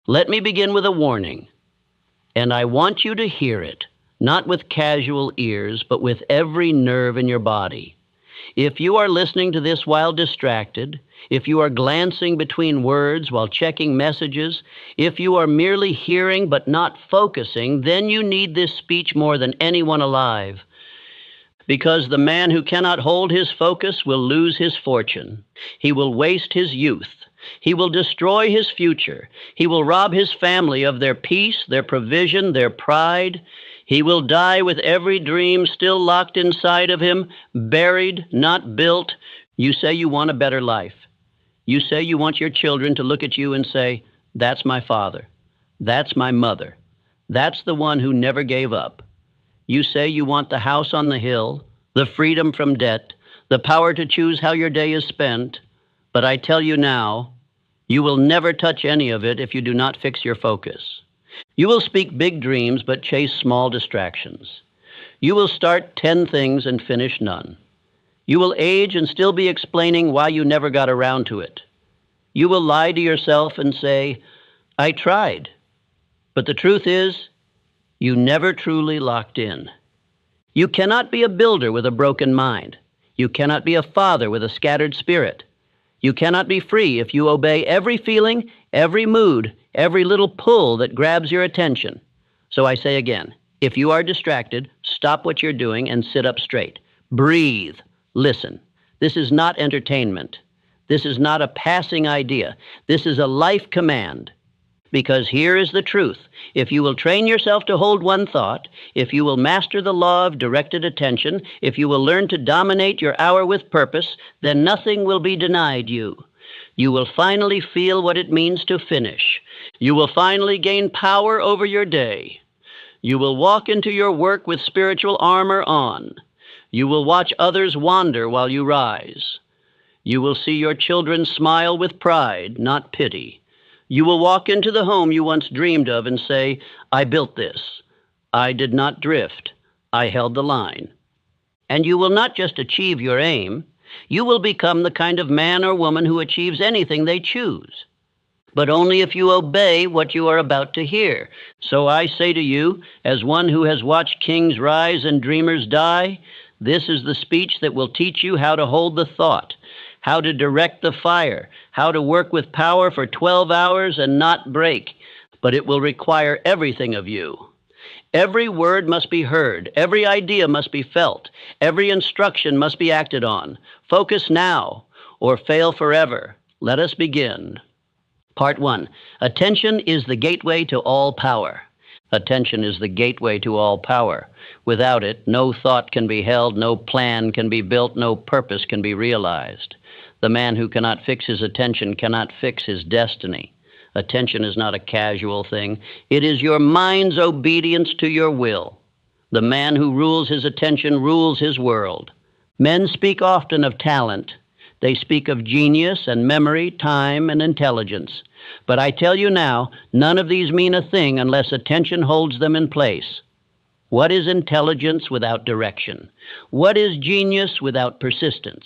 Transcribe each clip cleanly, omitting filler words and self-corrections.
Let me begin with a warning, and I want you to hear it, not with casual ears, but with every nerve in your body. If you are listening to this while distracted, if you are glancing between words while checking messages, if you are merely hearing but not focusing, then you need this speech more than anyone alive. Because the man who cannot hold his focus will lose his fortune. He will waste his youth. He will destroy his future. He will rob his family of their peace, their provision, their pride. He will die with every dream still locked inside of him, buried, not built. You say you want a better life. You say you want your children to look at you and say, "That's my father. That's my mother. That's the one who never gave up." You say you want the house on the hill, the freedom from debt, the power to choose how your day is spent. But I tell you now, you will never touch any of it if you do not fix your focus. You will speak big dreams but chase small distractions. You will start 10 things and finish none. You will age and still be explaining why you never got around to it. You will lie to yourself and say, "I tried." But the truth is, you never truly locked in. You cannot be a builder with a broken mind. You cannot be a father with a scattered spirit. You cannot be free if you obey every feeling, every mood, every little pull that grabs your attention. So I say again, if you are distracted, stop what you're doing and sit up straight. Breathe. Listen. This is not entertainment. This is not a passing idea. This is a life command. Because here is the truth. If you will train yourself to hold one thought, if you will master the law of directed attention, if you will learn to dominate your hour with purpose, then nothing will be denied you. You will finally feel what it means to finish. You will finally gain power over your day. You will walk into your work with spiritual armor on. You will watch others wander while you rise. You will see your children smile with pride, not pity. You will walk into the home you once dreamed of and say, "I built this. I did not drift. I held the line." And you will not just achieve your aim, you will become the kind of man or woman who achieves anything they choose. But only if you obey what you are about to hear. So I say to you, as one who has watched kings rise and dreamers die, this is the speech that will teach you how to hold the thought, how to direct the fire, how to work with power for 12 hours and not break. But it will require everything of you. Every word must be heard. Every idea must be felt. Every instruction must be acted on. Focus now or fail forever. Let us begin. Part 1. Attention is the gateway to all power. Attention is the gateway to all power. Without it, no thought can be held, no plan can be built, no purpose can be realized. The man who cannot fix his attention cannot fix his destiny. Attention is not a casual thing. It is your mind's obedience to your will. The man who rules his attention rules his world. Men speak often of talent. They speak of genius and memory, time and intelligence. But I tell you now, none of these mean a thing unless attention holds them in place. What is intelligence without direction? What is genius without persistence?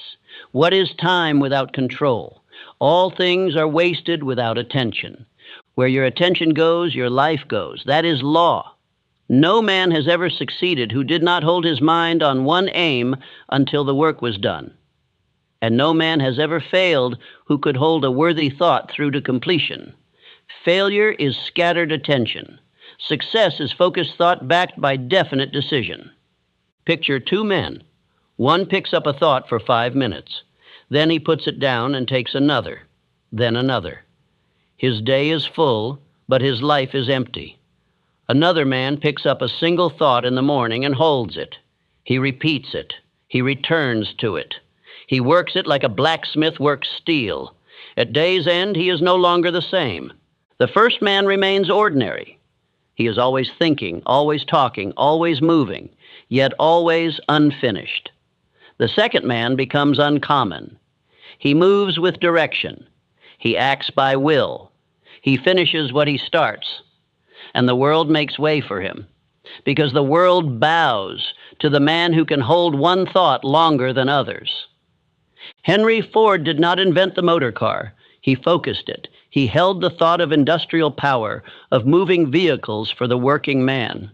What is time without control? All things are wasted without attention. Where your attention goes, your life goes. That is law. No man has ever succeeded who did not hold his mind on one aim until the work was done. And no man has ever failed who could hold a worthy thought through to completion. Failure is scattered attention. Success is focused thought backed by definite decision. Picture 2 men. One picks up a thought for 5 minutes. Then he puts it down and takes another, then another. His day is full, but his life is empty. Another man picks up a single thought in the morning and holds it. He repeats it. He returns to it. He works it like a blacksmith works steel. At day's end, he is no longer the same. The first man remains ordinary. He is always thinking, always talking, always moving, yet always unfinished. The second man becomes uncommon. He moves with direction. He acts by will. He finishes what he starts. And the world makes way for him, because the world bows to the man who can hold one thought longer than others. Henry Ford did not invent the motor car. He focused it. He held the thought of industrial power, of moving vehicles for the working man.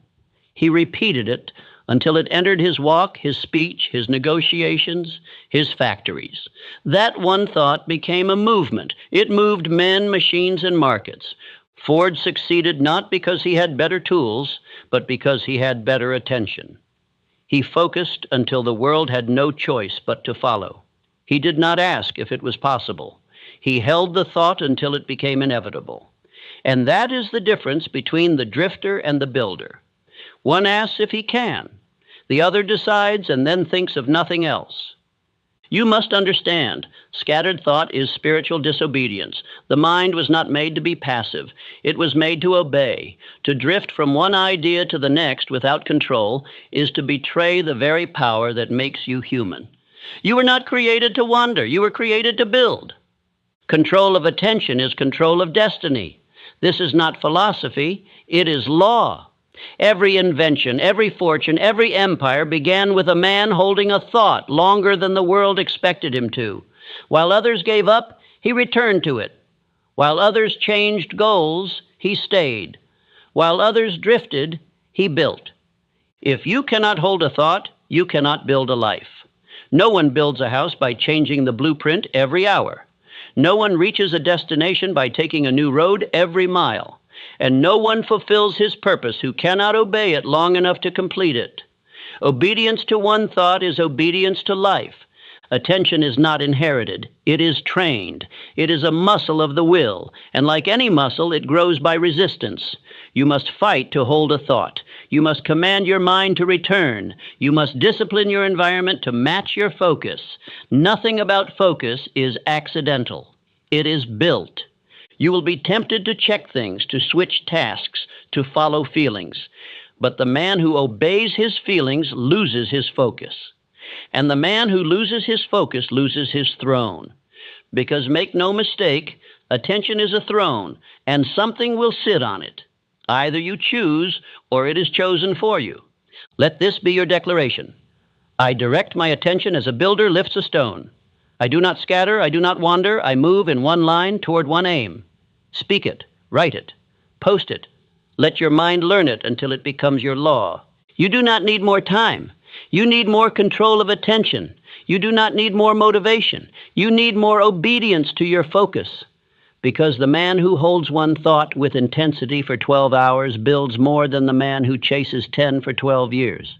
He repeated it until it entered his walk, his speech, his negotiations, his factories. That one thought became a movement. It moved men, machines, and markets. Ford succeeded not because he had better tools, but because he had better attention. He focused until the world had no choice but to follow. He did not ask if it was possible. He held the thought until it became inevitable. And that is the difference between the drifter and the builder. One asks if he can. The other decides and then thinks of nothing else. You must understand, scattered thought is spiritual disobedience. The mind was not made to be passive. It was made to obey. To drift from one idea to the next without control is to betray the very power that makes you human. You were not created to wander. You were created to build. Control of attention is control of destiny. This is not philosophy. It is law. Every invention, every fortune, every empire began with a man holding a thought longer than the world expected him to. While others gave up, he returned to it. While others changed goals, he stayed. While others drifted, he built. If you cannot hold a thought, you cannot build a life. No one builds a house by changing the blueprint every hour. No one reaches a destination by taking a new road every mile. And no one fulfills his purpose who cannot obey it long enough to complete it. Obedience to one thought is obedience to life. Attention is not inherited. It is trained. It is a muscle of the will, and like any muscle, it grows by resistance. You must fight to hold a thought. You must command your mind to return. You must discipline your environment to match your focus. Nothing about focus is accidental. It is built. You will be tempted to check things, to switch tasks, to follow feelings. But the man who obeys his feelings loses his focus. And the man who loses his focus loses his throne. Because make no mistake, attention is a throne, and something will sit on it. Either you choose, or it is chosen for you. Let this be your declaration. I direct my attention as a builder lifts a stone. I do not scatter, I do not wander, I move in one line toward one aim. Speak it, write it, post it. Let your mind learn it until it becomes your law. You do not need more time. You need more control of attention. You do not need more motivation. You need more obedience to your focus. Because the man who holds one thought with intensity for 12 hours builds more than the man who chases 10 for 12 years.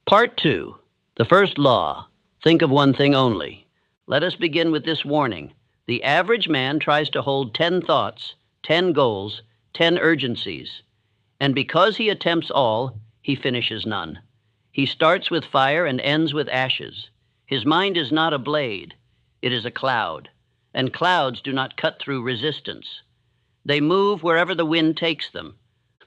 Part 2. The first law. Think of one thing only. Let us begin with this warning. The average man tries to hold 10 thoughts, 10 goals, 10 urgencies. And because he attempts all, he finishes none. He starts with fire and ends with ashes. His mind is not a blade. It is a cloud. And clouds do not cut through resistance. They move wherever the wind takes them.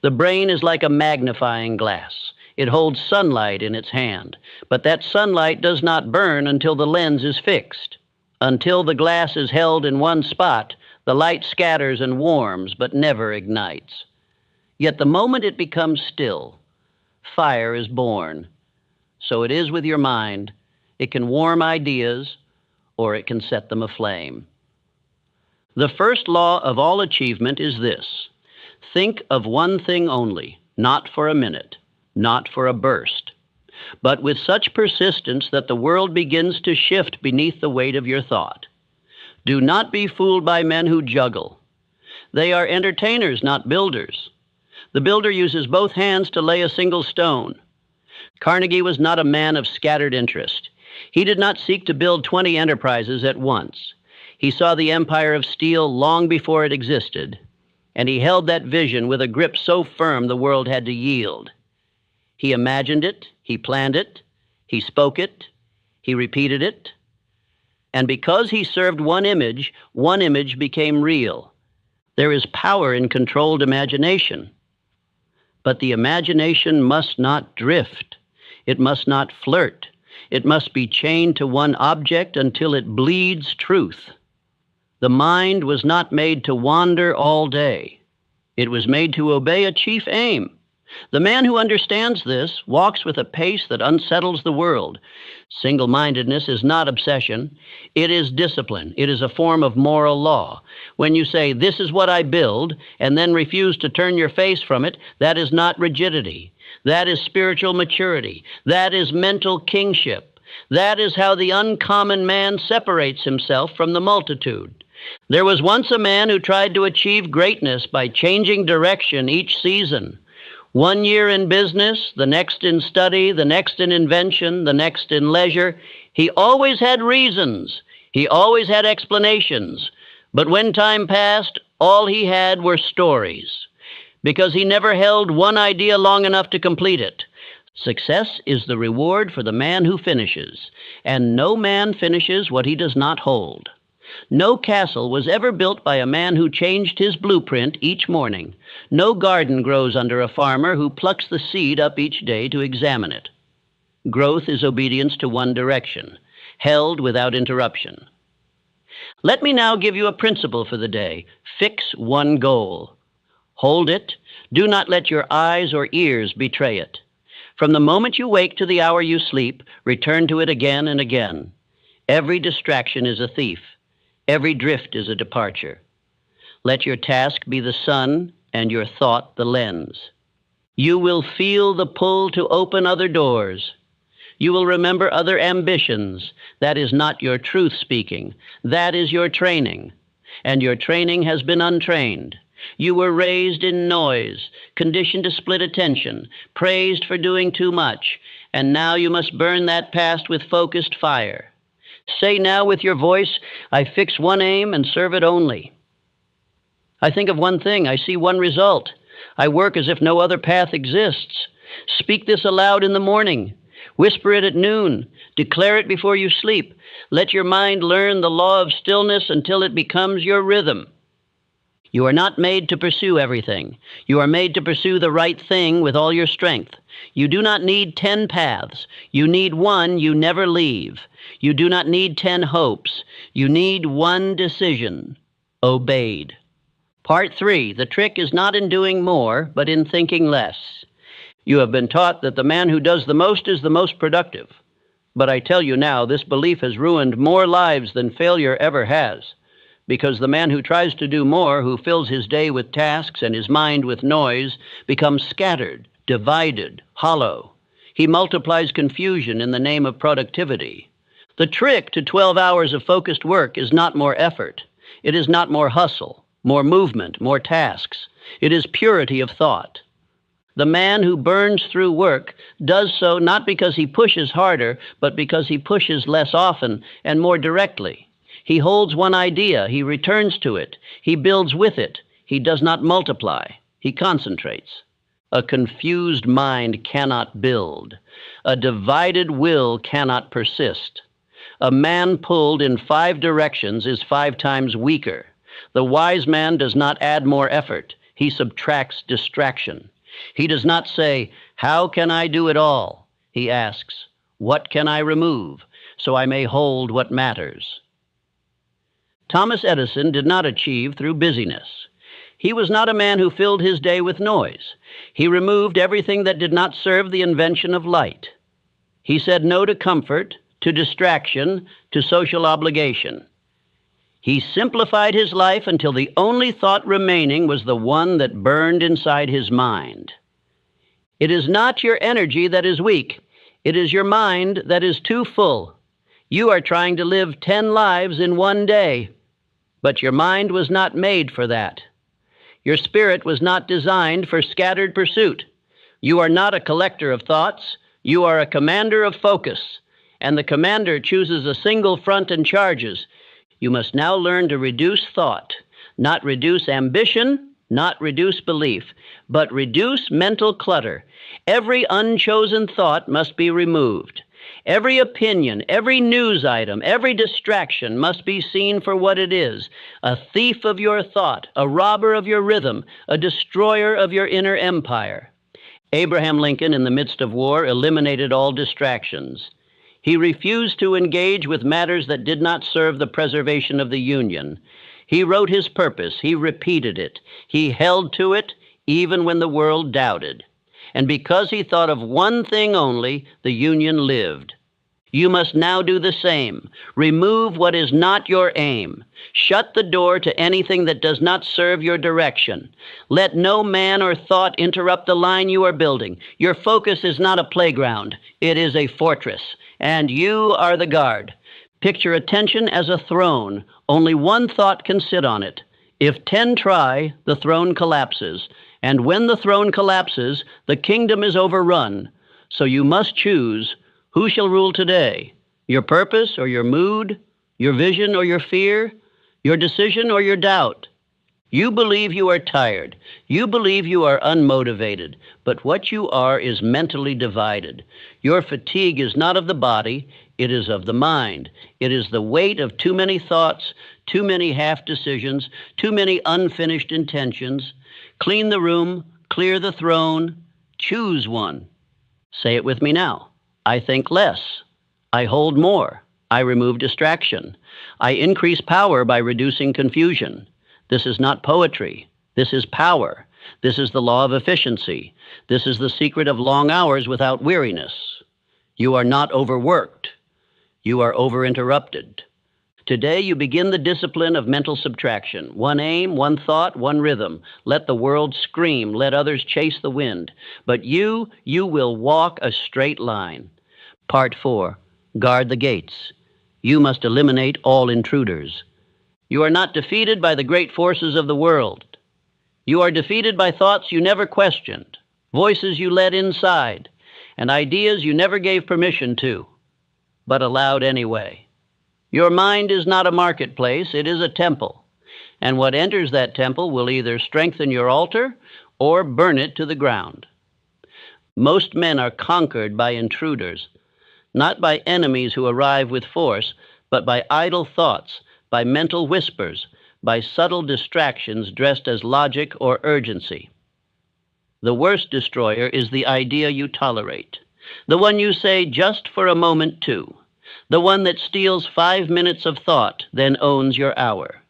The brain is like a magnifying glass. It holds sunlight in its hand, but that sunlight does not burn until the lens is fixed. Until the glass is held in one spot, the light scatters and warms, but never ignites. Yet the moment it becomes still, fire is born. So it is with your mind. It can warm ideas, or it can set them aflame. The first law of all achievement is this. Think of one thing only, not for a minute, not for a burst, but with such persistence that the world begins to shift beneath the weight of your thought. Do not be fooled by men who juggle. They are entertainers, not builders. The builder uses both hands to lay a single stone. Carnegie was not a man of scattered interest. He did not seek to build 20 enterprises at once. He saw the empire of steel long before it existed, and he held that vision with a grip so firm the world had to yield. He imagined it, he planned it, he spoke it, he repeated it, and because he served one image became real. There is power in controlled imagination, but the imagination must not drift. It must not flirt. It must be chained to one object until it bleeds truth. The mind was not made to wander all day. It was made to obey a chief aim. The man who understands this walks with a pace that unsettles the world. Single mindedness is not obsession, it is discipline. It is a form of moral law. When you say, "This is what I build," and then refuse to turn your face from it, that is not rigidity. That is spiritual maturity. That is mental kingship. That is how the uncommon man separates himself from the multitude. There was once a man who tried to achieve greatness by changing direction each season. 1 year in business, the next in study, the next in invention, the next in leisure. He always had reasons. He always had explanations. But when time passed, all he had were stories, because he never held one idea long enough to complete it. Success is the reward for the man who finishes, and no man finishes what he does not hold. No castle was ever built by a man who changed his blueprint each morning. No garden grows under a farmer who plucks the seed up each day to examine it. Growth is obedience to one direction, held without interruption. Let me now give you a principle for the day. Fix one goal. Hold it. Do not let your eyes or ears betray it. From the moment you wake to the hour you sleep, return to it again and again. Every distraction is a thief. Every drift is a departure. Let your task be the sun and your thought the lens. You will feel the pull to open other doors. You will remember other ambitions. That is not your truth speaking. That is your training. And your training has been untrained. You were raised in noise, conditioned to split attention, praised for doing too much, and now you must burn that past with focused fire. Say now with your voice, "I fix one aim and serve it only. I think of one thing, I see one result. I work as if no other path exists." Speak this aloud in the morning. Whisper it at noon. Declare it before you sleep. Let your mind learn the law of stillness until it becomes your rhythm. You are not made to pursue everything. You are made to pursue the right thing with all your strength. You do not need 10 paths. You need one you never leave. You do not need 10 hopes. You need one decision, obeyed. Part 3, the trick is not in doing more, but in thinking less. You have been taught that the man who does the most is the most productive. But I tell you now, this belief has ruined more lives than failure ever has. Because the man who tries to do more, who fills his day with tasks and his mind with noise, becomes scattered, divided, hollow. He multiplies confusion in the name of productivity. The trick to 12 hours of focused work is not more effort. It is not more hustle, more movement, more tasks. It is purity of thought. The man who burns through work does so not because he pushes harder, but because he pushes less often and more directly. He holds one idea, he returns to it, he builds with it, he does not multiply, he concentrates. A confused mind cannot build. A divided will cannot persist. A man pulled in 5 directions is 5 times weaker. The wise man does not add more effort, he subtracts distraction. He does not say, "How can I do it all?" He asks, "What can I remove so I may hold what matters?" Thomas Edison did not achieve through busyness. He was not a man who filled his day with noise. He removed everything that did not serve the invention of light. He said no to comfort, to distraction, to social obligation. He simplified his life until the only thought remaining was the one that burned inside his mind. It is not your energy that is weak. It is your mind that is too full. You are trying to live 10 lives in one day. But your mind was not made for that. Your spirit was not designed for scattered pursuit. You are not a collector of thoughts. You are a commander of focus. And the commander chooses a single front and charges. You must now learn to reduce thought, not reduce ambition, not reduce belief, but reduce mental clutter. Every unchosen thought must be removed. Every opinion, every news item, every distraction must be seen for what it is, a thief of your thought, a robber of your rhythm, a destroyer of your inner empire. Abraham Lincoln, in the midst of war, eliminated all distractions. He refused to engage with matters that did not serve the preservation of the Union. He wrote his purpose, he repeated it, he held to it even when the world doubted. And because he thought of one thing only, the union lived. You must now do the same. Remove what is not your aim. Shut the door to anything that does not serve your direction. Let no man or thought interrupt the line you are building. Your focus is not a playground. It is a fortress, and you are the guard. Picture attention as a throne. Only one thought can sit on it. If 10 try, the throne collapses. And when the throne collapses, the kingdom is overrun. So you must choose. Who shall rule today? Your purpose or your mood? Your vision or your fear? Your decision or your doubt? You believe you are tired. You believe you are unmotivated. But what you are is mentally divided. Your fatigue is not of the body, it is of the mind. It is the weight of too many thoughts, too many half decisions, too many unfinished intentions. Clean the room, clear the throne, choose one. Say it with me now. I think less. I hold more. I remove distraction. I increase power by reducing confusion. This is not poetry. This is power. This is the law of efficiency. This is the secret of long hours without weariness. You are not overworked. You are overinterrupted. Today you begin the discipline of mental subtraction. One aim, one thought, one rhythm. Let the world scream, let others chase the wind. But you will walk a straight line. Part 4, guard the gates. You must eliminate all intruders. You are not defeated by the great forces of the world. You are defeated by thoughts you never questioned, voices you let inside, and ideas you never gave permission to, but allowed anyway. Your mind is not a marketplace, it is a temple. And what enters that temple will either strengthen your altar or burn it to the ground. Most men are conquered by intruders, not by enemies who arrive with force, but by idle thoughts, by mental whispers, by subtle distractions dressed as logic or urgency. The worst destroyer is the idea you tolerate, the one you say just for a moment to. The one that steals 5 minutes of thought, then owns your hour.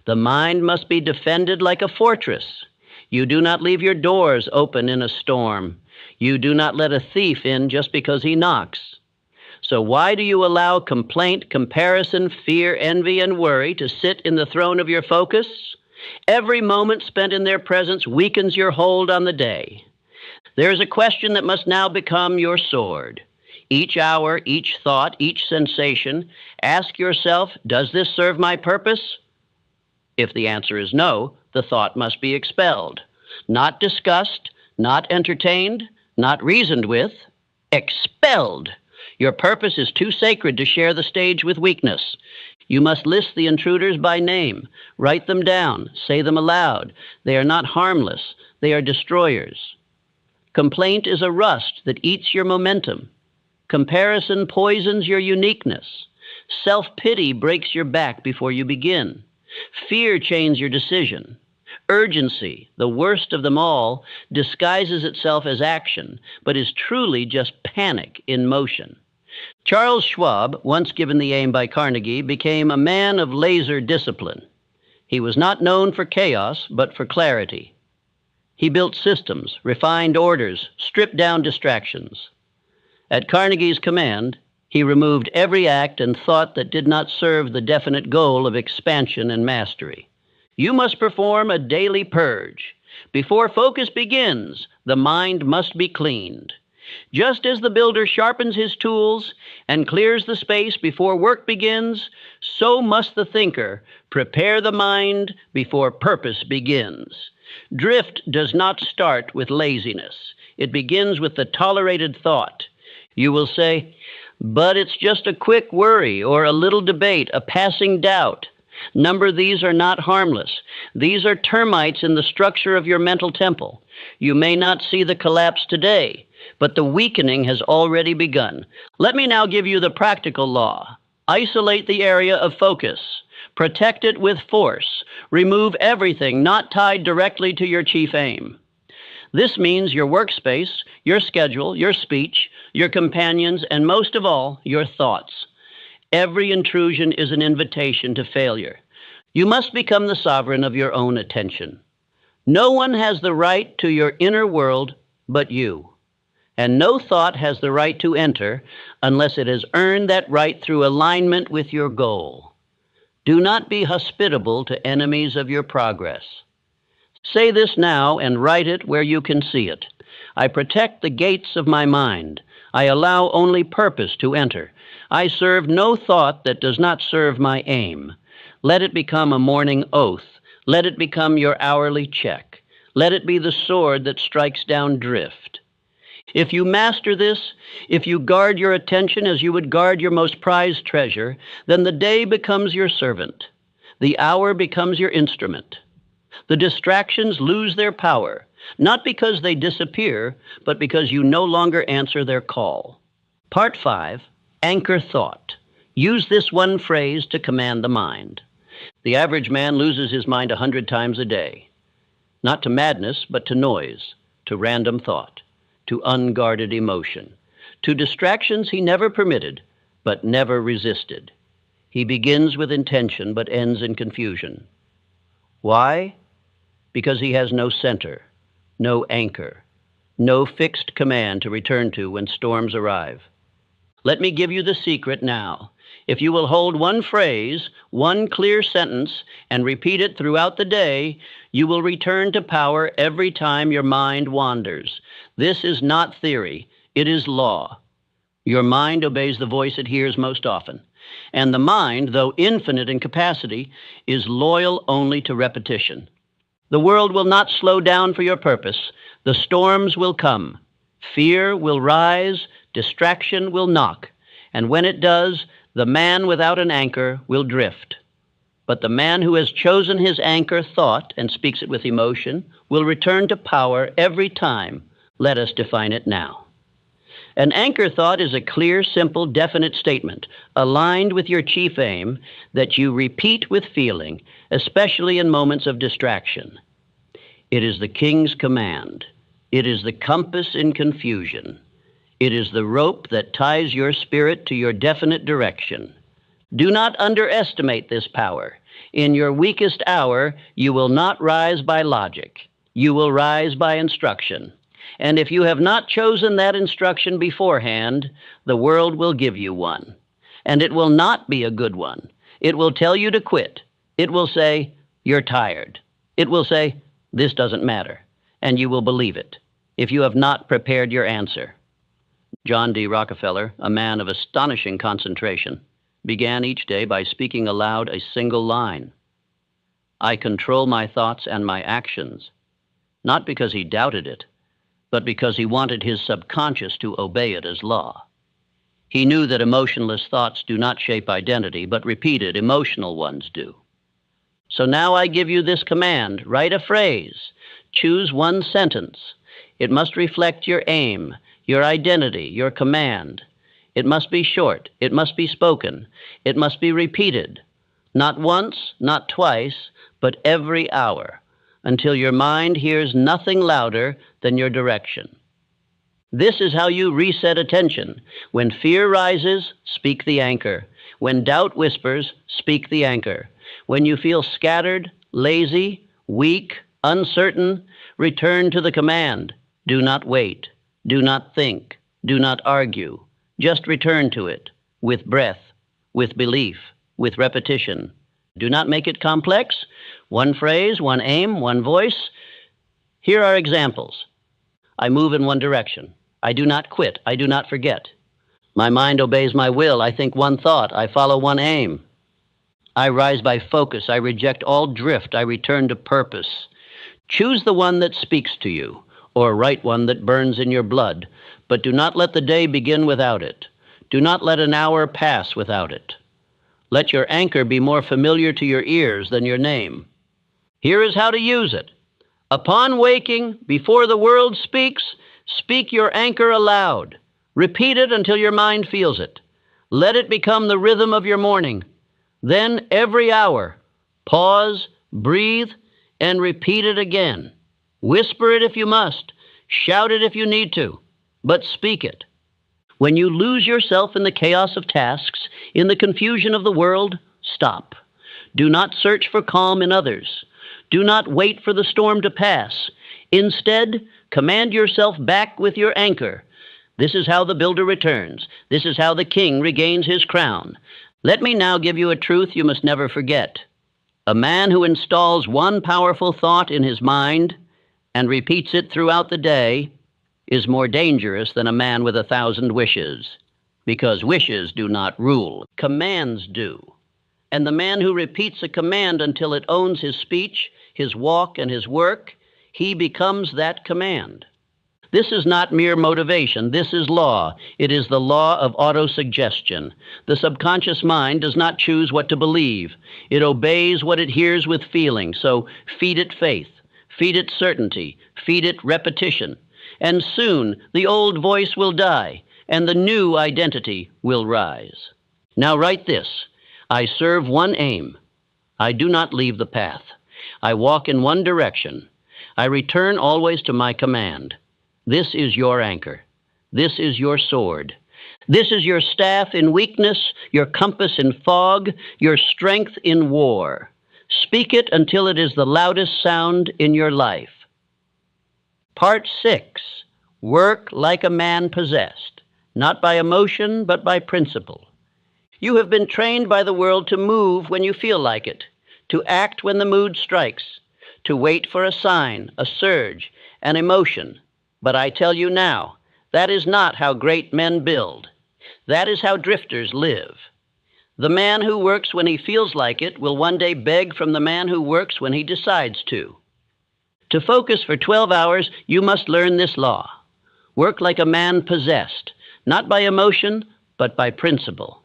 The mind must be defended like a fortress. You do not leave your doors open in a storm. You do not let a thief in just because he knocks. So why do you allow complaint, comparison, fear, envy, and worry to sit in the throne of your focus? Every moment spent in their presence weakens your hold on the day. There is a question that must now become your sword. Each hour, each thought, each sensation, ask yourself, does this serve my purpose? If the answer is no, the thought must be expelled. Not discussed, not entertained, not reasoned with, expelled. Your purpose is too sacred to share the stage with weakness. You must list the intruders by name, write them down, say them aloud. They are not harmless, they are destroyers. Complaint is a rust that eats your momentum. Comparison poisons your uniqueness. Self-pity breaks your back before you begin. Fear chains your decision. Urgency, the worst of them all, disguises itself as action, but is truly just panic in motion. Charles Schwab, once given the aim by Carnegie, became a man of laser discipline. He was not known for chaos, but for clarity. He built systems, refined orders, stripped down distractions. At Carnegie's command, he removed every act and thought that did not serve the definite goal of expansion and mastery. You must perform a daily purge. Before focus begins, the mind must be cleaned. Just as the builder sharpens his tools and clears the space before work begins, so must the thinker prepare the mind before purpose begins. Drift does not start with laziness. It begins with the tolerated thought. You will say, but it's just a quick worry or a little debate, a passing doubt. Number these are not harmless. These are termites in the structure of your mental temple. You may not see the collapse today, but the weakening has already begun. Let me now give you the practical law. Isolate the area of focus. Protect it with force. Remove everything not tied directly to your chief aim. This means your workspace, your schedule, your speech, your companions, and most of all, your thoughts. Every intrusion is an invitation to failure. You must become the sovereign of your own attention. No one has the right to your inner world but you. And no thought has the right to enter unless it has earned that right through alignment with your goal. Do not be hospitable to enemies of your progress. Say this now and write it where you can see it. I protect the gates of my mind. I allow only purpose to enter. I serve no thought that does not serve my aim. Let it become a morning oath. Let it become your hourly check. Let it be the sword that strikes down drift. If you master this, if you guard your attention as you would guard your most prized treasure, then the day becomes your servant. The hour becomes your instrument. The distractions lose their power, not because they disappear, but because you no longer answer their call. Part 5, Anchor Thought. Use this one phrase to command the mind. The average man loses his mind 100 times a day. Not to madness, but to noise, to random thought, to unguarded emotion, to distractions he never permitted, but never resisted. He begins with intention, but ends in confusion. Why? Because he has no center, no anchor, no fixed command to return to when storms arrive. Let me give you the secret now. If you will hold one phrase, one clear sentence, and repeat it throughout the day, you will return to power every time your mind wanders. This is not theory, it is law. Your mind obeys the voice it hears most often. And the mind, though infinite in capacity, is loyal only to repetition. The world will not slow down for your purpose. The storms will come. Fear will rise, distraction will knock. And when it does, the man without an anchor will drift. But the man who has chosen his anchor thought and speaks it with emotion will return to power every time. Let us define it now. An anchor thought is a clear, simple, definite statement, aligned with your chief aim, that you repeat with feeling, especially in moments of distraction. It is the king's command. It is the compass in confusion. It is the rope that ties your spirit to your definite direction. Do not underestimate this power. In your weakest hour, you will not rise by logic. You will rise by instruction. And if you have not chosen that instruction beforehand, the world will give you one. And it will not be a good one. It will tell you to quit. It will say, you're tired. It will say, this doesn't matter. And you will believe it if you have not prepared your answer. John D. Rockefeller, a man of astonishing concentration, began each day by speaking aloud a single line. I control my thoughts and my actions, not because he doubted it, but because he wanted his subconscious to obey it as law. He knew that emotionless thoughts do not shape identity, but repeated, emotional ones do. So now I give you this command. Write a phrase. Choose one sentence. It must reflect your aim, your identity, your command. It must be short. It must be spoken. It must be repeated. Not once, not twice, but every hour, until your mind hears nothing louder than your direction. This is how you reset attention. When fear rises, speak the anchor. When doubt whispers, speak the anchor. When you feel scattered, lazy, weak, uncertain, return to the command. Do not wait. Do not think. Do not argue. Just return to it, with breath, with belief, with repetition. Do not make it complex. One phrase, one aim, one voice. Here are examples. I move in one direction. I do not quit. I do not forget. My mind obeys my will. I think one thought. I follow one aim. I rise by focus. I reject all drift. I return to purpose. Choose the one that speaks to you, or write one that burns in your blood, but do not let the day begin without it. Do not let an hour pass without it. Let your anchor be more familiar to your ears than your name. Here is how to use it. Upon waking, before the world speaks, speak your anchor aloud. Repeat it until your mind feels it. Let it become the rhythm of your morning. Then every hour, pause, breathe, and repeat it again. Whisper it if you must. Shout it if you need to. But speak it. When you lose yourself in the chaos of tasks, in the confusion of the world, stop. Do not search for calm in others. Do not wait for the storm to pass. Instead, Command yourself back with your anchor. This is how the builder returns. This is how the king regains his crown. Let me now give you a truth you must never forget. A man who installs one powerful thought in his mind and repeats it throughout the day is more dangerous than a man with 1,000 wishes, because wishes do not rule, commands do. And the man who repeats a command until it owns his speech, his walk, and his work, he becomes that command. This is not mere motivation. This is law. It is the law of autosuggestion. The subconscious mind does not choose what to believe. It obeys what it hears with feeling. So feed it faith, feed it certainty, feed it repetition. And soon the old voice will die, and the new identity will rise. Now write this. I serve one aim. I do not leave the path. I walk in one direction. I return always to my command. This is your anchor. This is your sword. This is your staff in weakness, your compass in fog, your strength in war. Speak it until it is the loudest sound in your life. Part 6. Work like a man possessed, not by emotion, but by principle. You have been trained by the world to move when you feel like it, to act when the mood strikes, to wait for a sign, a surge, an emotion. But I tell you now, that is not how great men build. That is how drifters live. The man who works when he feels like it will one day beg from the man who works when he decides to. To focus for 12 hours, you must learn this law. Work like a man possessed, not by emotion, but by principle.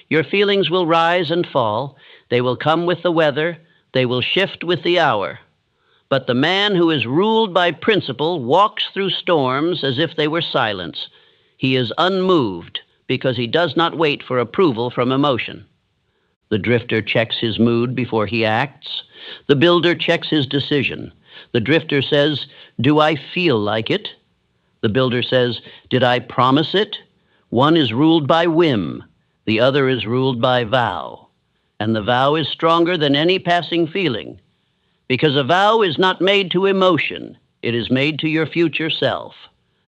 Your feelings will rise and fall. They will come with the weather. They will shift with the hour. But the man who is ruled by principle walks through storms as if they were silence. He is unmoved because he does not wait for approval from emotion. The drifter checks his mood before he acts. The builder checks his decision. The drifter says, "Do I feel like it?" The builder says, "Did I promise it?" One is ruled by whim. The other is ruled by vow. And the vow is stronger than any passing feeling. Because a vow is not made to emotion, it is made to your future self.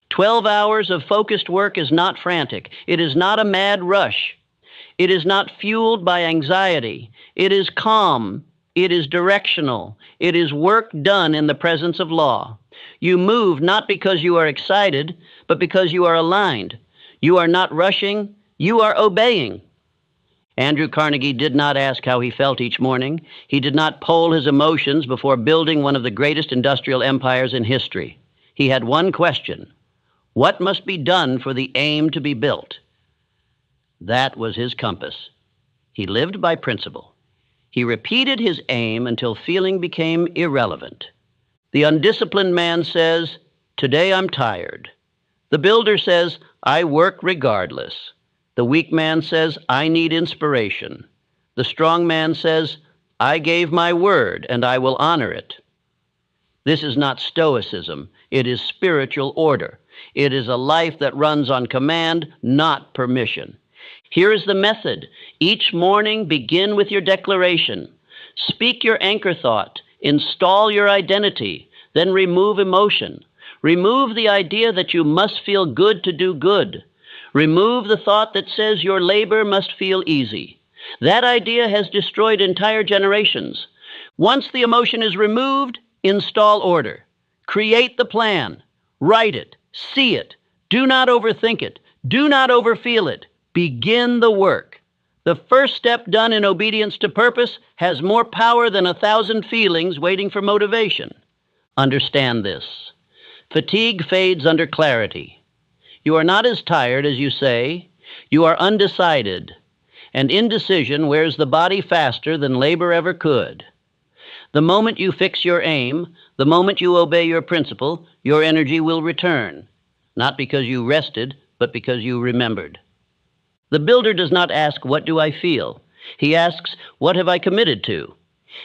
12 hours of focused work is not frantic. It is not a mad rush. It is not fueled by anxiety. It is calm. It is directional. It is work done in the presence of law. You move not because you are excited, but because you are aligned. You are not rushing. You are obeying. Andrew Carnegie did not ask how he felt each morning. He did not poll his emotions before building one of the greatest industrial empires in history. He had one question: what must be done for the aim to be built? That was his compass. He lived by principle. He repeated his aim until feeling became irrelevant. The undisciplined man says, "Today I'm tired." The builder says, "I work regardless." The weak man says, "I need inspiration." The strong man says, "I gave my word and I will honor it." This is not stoicism. It is spiritual order. It is a life that runs on command, not permission. Here is the method. Each morning, begin with your declaration. Speak your anchor thought. Install your identity. Then remove emotion. Remove the idea that you must feel good to do good. Remove the thought that says your labor must feel easy. That idea has destroyed entire generations. Once the emotion is removed, install order. Create the plan. Write it. See it. Do not overthink it. Do not overfeel it. Begin the work. The first step done in obedience to purpose has more power than 1,000 feelings waiting for motivation. Understand this. Fatigue fades under clarity. You are not as tired as you say. You are undecided. And indecision wears the body faster than labor ever could. The moment you fix your aim, the moment you obey your principle, your energy will return. Not because you rested, but because you remembered. The builder does not ask, "What do I feel?" He asks, "What have I committed to?"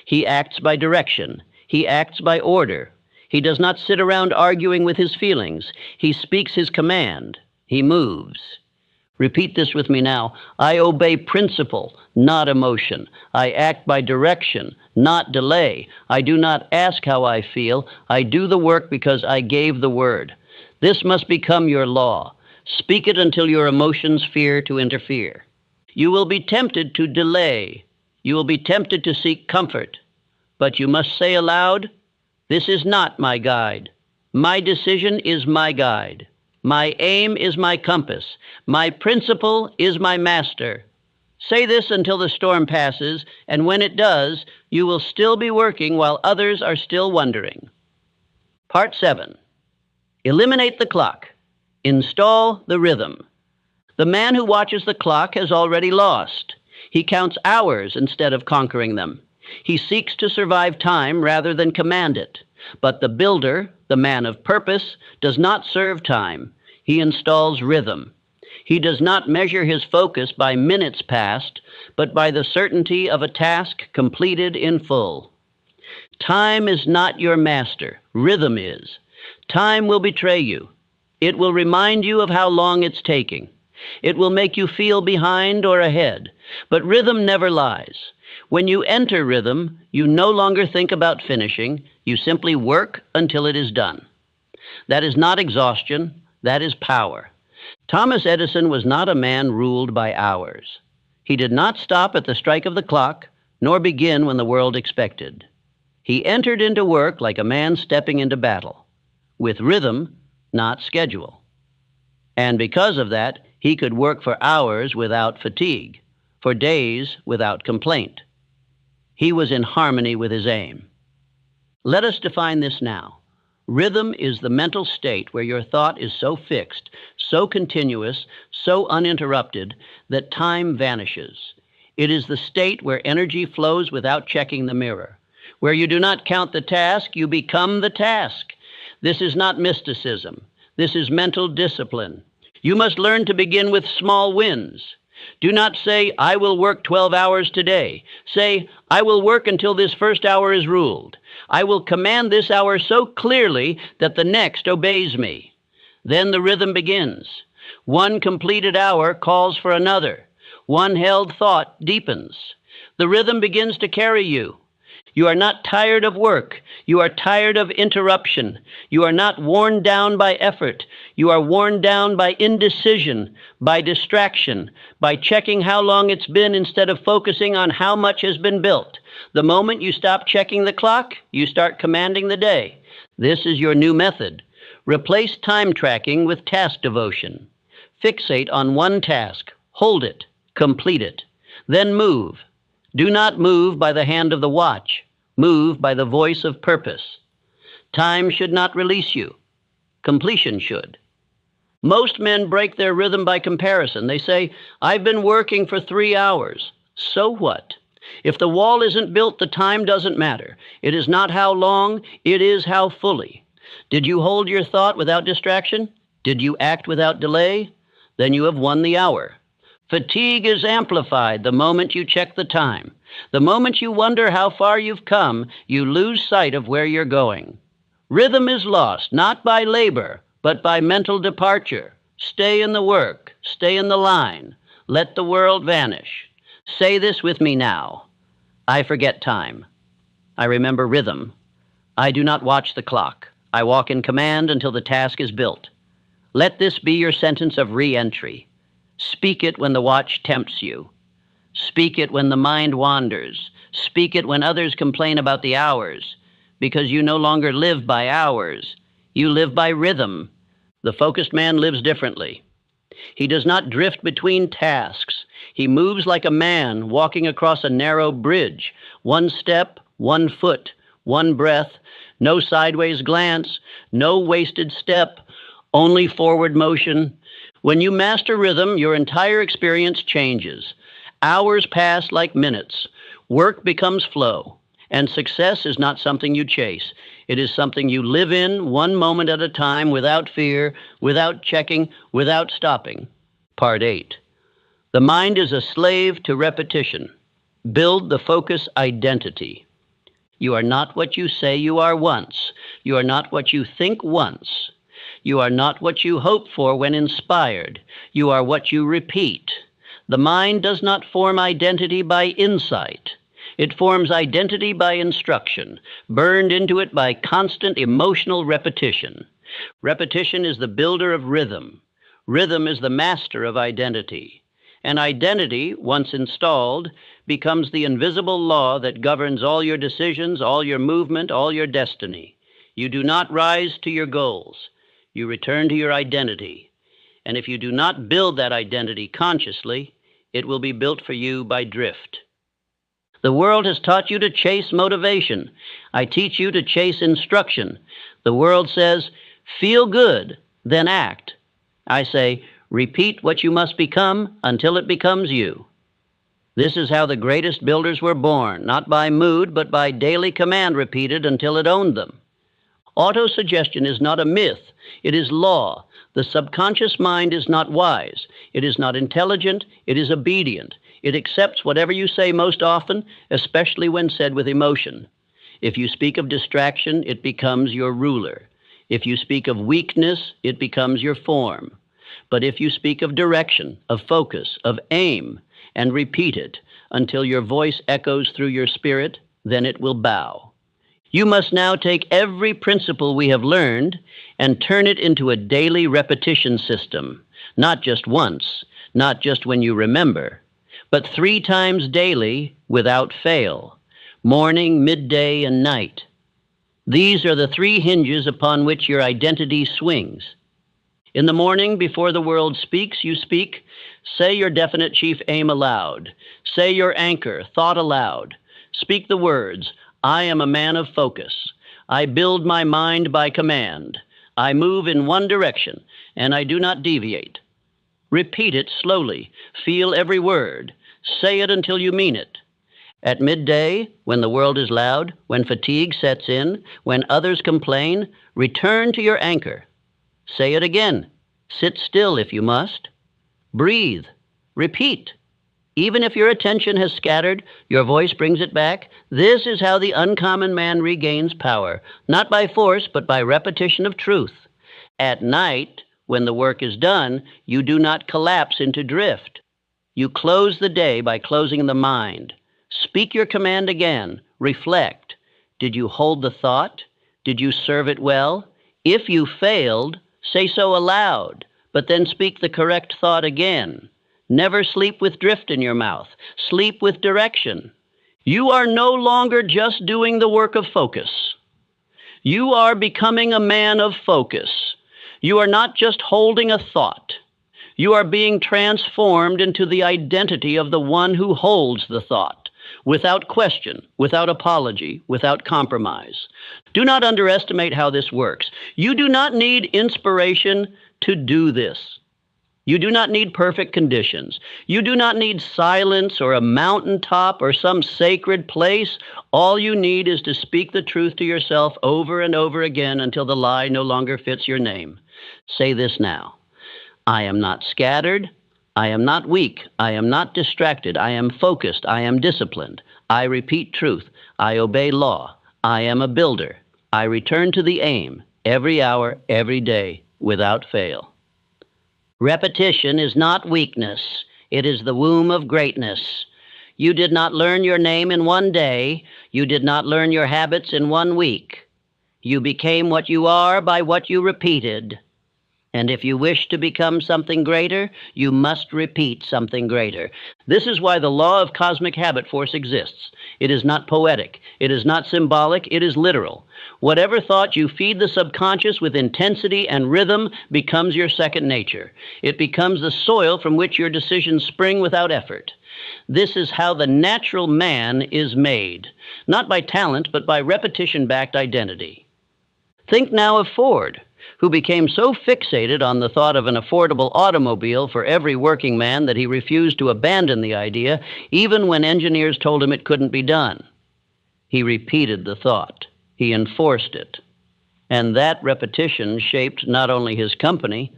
He acts by direction. He acts by order. He does not sit around arguing with his feelings. He speaks his command. He moves. Repeat this with me now. I obey principle, not emotion. I act by direction, not delay. I do not ask how I feel. I do the work because I gave the word. This must become your law. Speak it until your emotions fear to interfere. You will be tempted to delay. You will be tempted to seek comfort. But you must say aloud, this is not my guide. My decision is my guide. My aim is my compass. My principle is my master. Say this until the storm passes, and when it does, you will still be working while others are still wondering. Part 7. Eliminate the clock. Install the rhythm. The man who watches the clock has already lost. He counts hours instead of conquering them. He seeks to survive time rather than command it. But the builder, the man of purpose, does not serve time. He installs rhythm. He does not measure his focus by minutes past, but by the certainty of a task completed in full. Time is not your master. Rhythm is. Time will betray you. It will remind you of how long it's taking. It will make you feel behind or ahead. But rhythm never lies. When you enter rhythm, you no longer think about finishing. You simply work until it is done. That is not exhaustion. That is power. Thomas Edison was not a man ruled by hours. He did not stop at the strike of the clock, nor begin when the world expected. He entered into work like a man stepping into battle, with rhythm, not schedule. And because of that, he could work for hours without fatigue, for days without complaint. He was in harmony with his aim. Let us define this now. Rhythm is the mental state where your thought is so fixed, so continuous, so uninterrupted, that time vanishes. It is the state where energy flows without checking the mirror. Where you do not count the task, you become the task. This is not mysticism. This is mental discipline. You must learn to begin with small wins. Do not say, I will work 12 hours today. Say, I will work until this first hour is ruled. I will command this hour so clearly that the next obeys me. Then the rhythm begins. One completed hour calls for another. One held thought deepens. The rhythm begins to carry you. You are not tired of work. You are tired of interruption. You are not worn down by effort. You are worn down by indecision, by distraction, by checking how long it's been instead of focusing on how much has been built. The moment you stop checking the clock, you start commanding the day. This is your new method. Replace time tracking with task devotion. Fixate on one task. Hold it. Complete it. Then move. Do not move by the hand of the watch. Move by the voice of purpose. Time should not release you. Completion should. Most men break their rhythm by comparison. They say, I've been working for 3 hours. So what? If the wall isn't built, the time doesn't matter. It is not how long, it is how fully. Did you hold your thought without distraction? Did you act without delay? Then you have won the hour. Fatigue is amplified the moment you check the time. The moment you wonder how far you've come, you lose sight of where you're going. Rhythm is lost, not by labor, but by mental departure. Stay in the work. Stay in the line. Let the world vanish. Say this with me now. I forget time. I remember rhythm. I do not watch the clock. I walk in command until the task is built. Let this be your sentence of re-entry. Speak it when the watch tempts you. Speak it when the mind wanders. Speak it when others complain about the hours, because you no longer live by hours. You live by rhythm. The focused man lives differently. He does not drift between tasks. He moves like a man walking across a narrow bridge. One step, one foot, one breath, no sideways glance, no wasted step, only forward motion. When you master rhythm, your entire experience changes. Hours pass like minutes. Work becomes flow. And success is not something you chase. It is something you live in one moment at a time without fear, without checking, without stopping. Part 8. The mind is a slave to repetition. Build the focus identity. You are not what you say you are once. You are not what you think once. You are not what you hope for when inspired. You are what you repeat. The mind does not form identity by insight. It forms identity by instruction, burned into it by constant emotional repetition. Repetition is the builder of rhythm. Rhythm is the master of identity. And identity, once installed, becomes the invisible law that governs all your decisions, all your movement, all your destiny. You do not rise to your goals. You return to your identity. And if you do not build that identity consciously, it will be built for you by drift. The world has taught you to chase motivation. I teach you to chase instruction. The world says, feel good, then act. I say, repeat what you must become until it becomes you. This is how the greatest builders were born, not by mood, but by daily command repeated until it owned them. Autosuggestion is not a myth. It is law. The subconscious mind is not wise. It is not intelligent. It is obedient. It accepts whatever you say most often, especially when said with emotion. If you speak of distraction, it becomes your ruler. If you speak of weakness, it becomes your form. But if you speak of direction, of focus, of aim, and repeat it until your voice echoes through your spirit, then it will bow. You must now take every principle we have learned and turn it into a daily repetition system, not just once, not just when you remember, but 3 times daily without fail, morning, midday, and night. These are the 3 hinges upon which your identity swings. In the morning, before the world speaks, you speak. Say your definite chief aim aloud. Say your anchor, thought aloud. Speak the words, I am a man of focus. I build my mind by command. I move in one direction, and I do not deviate. Repeat it slowly. Feel every word. Say it until you mean it. At midday, when the world is loud, when fatigue sets in, when others complain, return to your anchor. Say it again. Sit still if you must. Breathe. Repeat. Even if your attention has scattered, your voice brings it back. This is how the uncommon man regains power, not by force, but by repetition of truth. At night, when the work is done, you do not collapse into drift. You close the day by closing the mind. Speak your command again. Reflect. Did you hold the thought? Did you serve it well? If you failed, say so aloud, but then speak the correct thought again. Never sleep with drift in your mouth. Sleep with direction. You are no longer just doing the work of focus. You are becoming a man of focus. You are not just holding a thought. You are being transformed into the identity of the one who holds the thought, without question, without apology, without compromise. Do not underestimate how this works. You do not need inspiration to do this. You do not need perfect conditions. You do not need silence or a mountaintop or some sacred place. All you need is to speak the truth to yourself over and over again until the lie no longer fits your name. Say this now. I am not scattered. I am not weak. I am not distracted. I am focused. I am disciplined. I repeat truth. I obey law. I am a builder. I return to the aim every hour, every day, without fail. Repetition is not weakness. It is the womb of greatness. You did not learn your name in one day. You did not learn your habits in one week. You became what you are by what you repeated. And if you wish to become something greater, you must repeat something greater. This is why the law of cosmic habit force exists. It is not poetic. It is not symbolic. It is literal. Whatever thought you feed the subconscious with intensity and rhythm becomes your second nature. It becomes the soil from which your decisions spring without effort. This is how the natural man is made, not by talent, but by repetition-backed identity. Think now of Ford, who became so fixated on the thought of an affordable automobile for every working man that he refused to abandon the idea, even when engineers told him it couldn't be done. He repeated the thought. He enforced it. And that repetition shaped not only his company,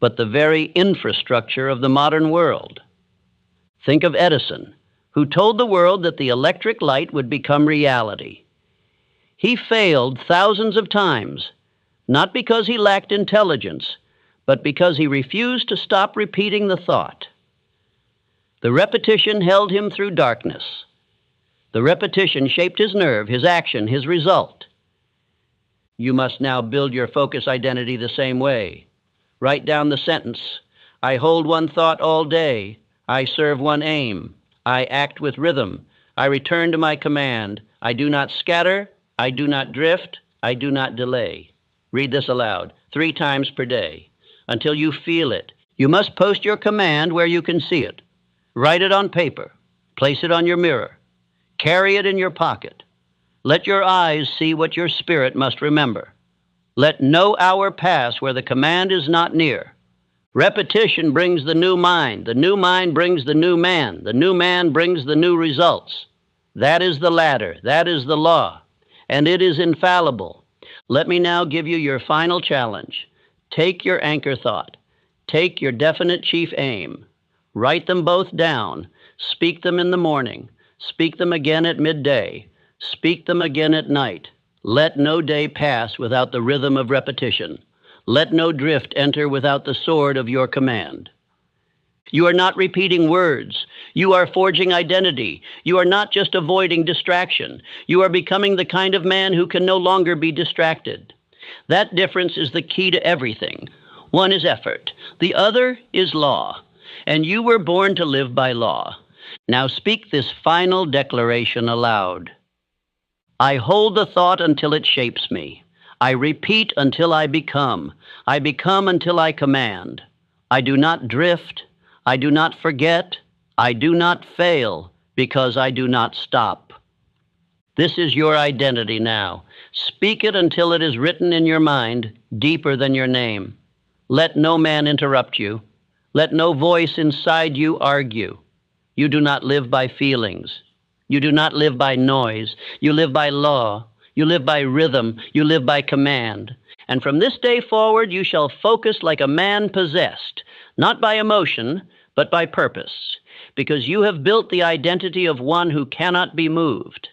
but the very infrastructure of the modern world. Think of Edison, who told the world that the electric light would become reality. He failed thousands of times, not because he lacked intelligence, but because he refused to stop repeating the thought. The repetition held him through darkness. The repetition shaped his nerve, his action, his result. You must now build your focus identity the same way. Write down the sentence, I hold one thought all day. I serve one aim. I act with rhythm. I return to my command. I do not scatter. I do not drift. I do not delay. Read this aloud 3 times per day until you feel it. You must post your command where you can see it. Write it on paper. Place it on your mirror. Carry it in your pocket. Let your eyes see what your spirit must remember. Let no hour pass where the command is not near. Repetition brings the new mind. The new mind brings the new man. The new man brings the new results. That is the ladder. That is the law. And it is infallible. Let me now give you your final challenge. Take your anchor thought. Take your definite chief aim. Write them both down. Speak them in the morning. Speak them again at midday. Speak them again at night. Let no day pass without the rhythm of repetition. Let no drift enter without the sword of your command. You are not repeating words. You are forging identity. You are not just avoiding distraction. You are becoming the kind of man who can no longer be distracted. That difference is the key to everything. One is effort. The other is law. And you were born to live by law. Now speak this final declaration aloud. I hold the thought until it shapes me. I repeat until I become. I become until I command. I do not drift. I do not forget. I do not fail because I do not stop. This is your identity now. Speak it until it is written in your mind, deeper than your name. Let no man interrupt you. Let no voice inside you argue. You do not live by feelings. You do not live by noise. You live by law. You live by rhythm. You live by command. And from this day forward, you shall focus like a man possessed, not by emotion, but by purpose, because you have built the identity of one who cannot be moved.